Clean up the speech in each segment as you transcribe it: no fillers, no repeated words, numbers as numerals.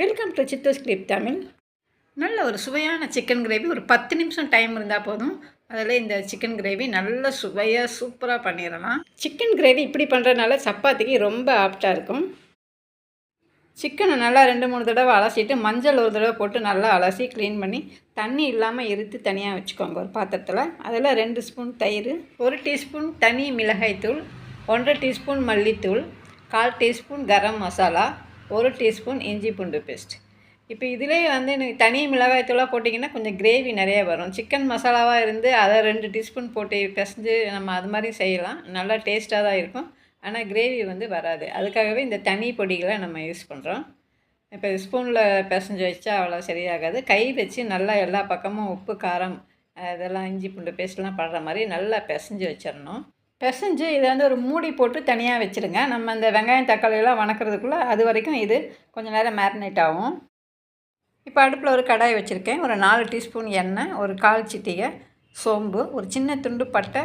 Welcome to சித்தூஸ் clip Tamil. நல்ல ஒரு சுவையான சிக்கன் கிரேவி. ஒரு 10 நிமிஷம் டைம் இருந்தால் போதும். அதில் இந்த சிக்கன் கிரேவி நல்ல சுவையாக சூப்பராக பண்ணிடலாம். சிக்கன் கிரேவி இப்படி பண்ணுறதுனால சப்பாத்திக்கு ரொம்ப ஆப்டாக இருக்கும். சிக்கனை நல்லா 2-3 தடவை அலசிட்டு மஞ்சள் ஒரு தடவை போட்டு நல்லா அலசி க்ளீன் பண்ணி தண்ணி இல்லாமல் இருத்து தனியாக வச்சுக்கோங்க ஒரு பாத்திரத்தில். அதில் 2 ஸ்பூன் தயிர், 1 டீஸ்பூன் தனி மிளகாய்த்தூள், 1.5 டீஸ்பூன் மல்லித்தூள், 1/4 டீஸ்பூன் கரம் மசாலா, 1 டீஸ்பூன் இஞ்சி பூண்டு பேஸ்ட். இப்போ இதிலே தனி மிளகாய்த்தூளாக போட்டிங்கன்னா கொஞ்சம் கிரேவி நிறைய வரும். சிக்கன் மசாலாவாக இருந்து அதை 2 டீஸ்பூன் போட்டு பிசைஞ்சு நம்ம அது மாதிரி செய்யலாம். நல்லா டேஸ்ட்டாக தான் இருக்கும். ஆனால் கிரேவி வராது. அதுக்காகவே இந்த தனி பொடிகளை நம்ம யூஸ் பண்ணுறோம். இப்போ ஸ்பூனில் பிசைஞ்சு வச்சா அவ்வளோ சரியாகாது. கை வச்சு நல்லா எல்லா பக்கமும் உப்பு, காரம், இதெல்லாம் இஞ்சி பூண்டு பேஸ்ட்லாம் படுற மாதிரி நல்லா பிசைஞ்சு வச்சிடணும். பிசைஞ்சு இதை ஒரு மூடி போட்டு தனியாக வச்சுருங்க. நம்ம இந்த வெங்காயம் தக்காளியெல்லாம் வணக்கிறதுக்குள்ளே அது வரைக்கும் இது கொஞ்சம் நேரம் மேரினேட் ஆகும். இப்போ அடுப்பில் ஒரு கடாய் வச்சுருக்கேன். ஒரு 4 டீஸ்பூன் எண்ணெய், ஒரு 1/4 சிட்டிகை சோம்பு, ஒரு சின்ன துண்டு பட்டை,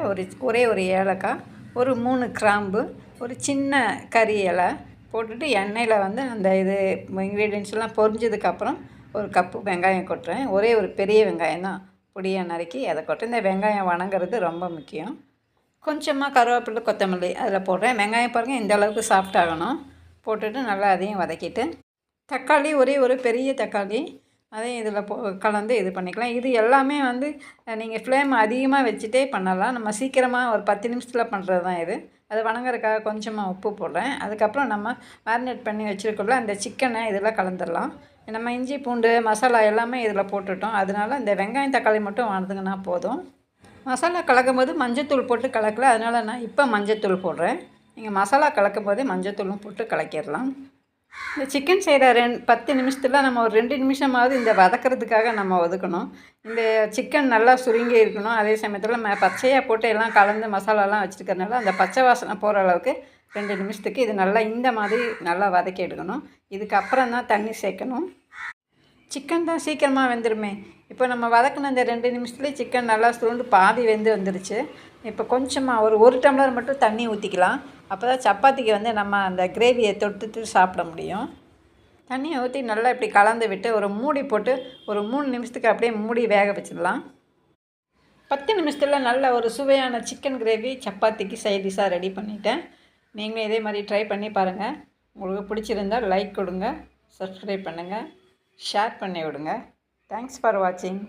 ஒரே ஒரு ஏலக்காய், ஒரு 3 கிராம்பு, ஒரு சின்ன கறி இலை போட்டுட்டு எண்ணெயில் அந்த இது இன்க்ரீடியன்ஸ்லாம் பொரிஞ்சதுக்கப்புறம் ஒரு கப்பு வெங்காயம் கொட்டுறேன். ஒரே ஒரு பெரிய வெங்காயம் தான் பொடியாக நறுக்கி அதை கொட்டுறேன். இந்த வெங்காயம் வணங்குறது ரொம்ப முக்கியம். கொஞ்சமாக கருவேப்பிலை, கொத்தமல்லி அதில் போடுறேன். வெங்காயம் பாருங்கள் இந்த அளவுக்கு சாஃப்டாகணும். போட்டுட்டு நல்லா அதையும் வதக்கிட்டு தக்காளி, ஒரே ஒரு பெரிய தக்காளி அதையும் இதில் கலந்து இது பண்ணிக்கலாம். இது எல்லாமே நீங்கள் ஃப்ளேம் அதிகமாக வச்சுட்டே பண்ணலாம். நம்ம சீக்கிரமாக ஒரு 10 நிமிஷத்தில் பண்ணுறது தான் இது. அது வணங்குறதுக்காக கொஞ்சமாக உப்பு போடுறேன். அதுக்கப்புறம் நம்ம மேரினேட் பண்ணி வச்சுருக்கோம்ல அந்த சிக்கனை இதில் கலந்துடலாம். நம்ம இஞ்சி பூண்டு மசாலா எல்லாமே இதில் போட்டுட்டோம். அதனால இந்த வெங்காயம் தக்காளி மட்டும் வணங்குனா போதும். மசாலா கலக்கும் போது மஞ்சத்தூள் போட்டு கலக்கல, அதனால் நான் இப்போ மஞ்சத்தூள் போடுறேன். நீங்கள் மசாலா கலக்கும் போதே மஞ்சத்தூளும் போட்டு கலக்கிடலாம். இந்த சிக்கன் செய்கிற 10 நிமிஷத்தில் நம்ம ஒரு 2 நிமிஷமாவது இந்த வதக்கிறதுக்காக நம்ம ஒதுக்கணும். இந்த சிக்கன் நல்லா சுருங்கி இருக்கணும். அதே சமயத்தில் நம்ம பச்சையாக போட்டு எல்லாம் கலந்து மசாலாலாம் வச்சுருக்கறனால அந்த பச்சை வாசனை போகிற அளவுக்கு 2 நிமிஷத்துக்கு இது நல்லா இந்த மாதிரி நல்லா வதக்கி எடுக்கணும். இதுக்கப்புறம் தான் தண்ணி சேர்க்கணும். சிக்கன் தான் சீக்கிரமாக வெந்துடுமே. இப்போ நம்ம வதக்கின இந்த 2 நிமிஷத்துலேயே சிக்கன் நல்லா சுருண்டு பாதி வெந்து வந்துருச்சு. இப்போ கொஞ்சமாக ஒரு டம்ளர் மட்டும் தண்ணி ஊற்றிக்கலாம். அப்போ தான் சப்பாத்திக்கு நம்ம அந்த கிரேவியை தொட்டுட்டு சாப்பிட முடியும். தண்ணியை ஊற்றி நல்லா இப்படி கலந்து விட்டு ஒரு மூடி போட்டு ஒரு 3 நிமிஷத்துக்கு அப்படியே மூடி வேக வச்சிடலாம். 10 நிமிஷத்தில் நல்ல ஒரு சுவையான சிக்கன் கிரேவி சப்பாத்திக்கு சைட் டிஷ்ஷாக ரெடி பண்ணிட்டேன். நீங்களும் இதே மாதிரி ட்ரை பண்ணி பாருங்கள். உங்களுக்கு பிடிச்சிருந்தால் லைக் கொடுங்க, சப்ஸ்கிரைப் பண்ணுங்கள், ஷேர் பண்ணி விடுங்க. தேங்க்ஸ் ஃபார் வாட்சிங்.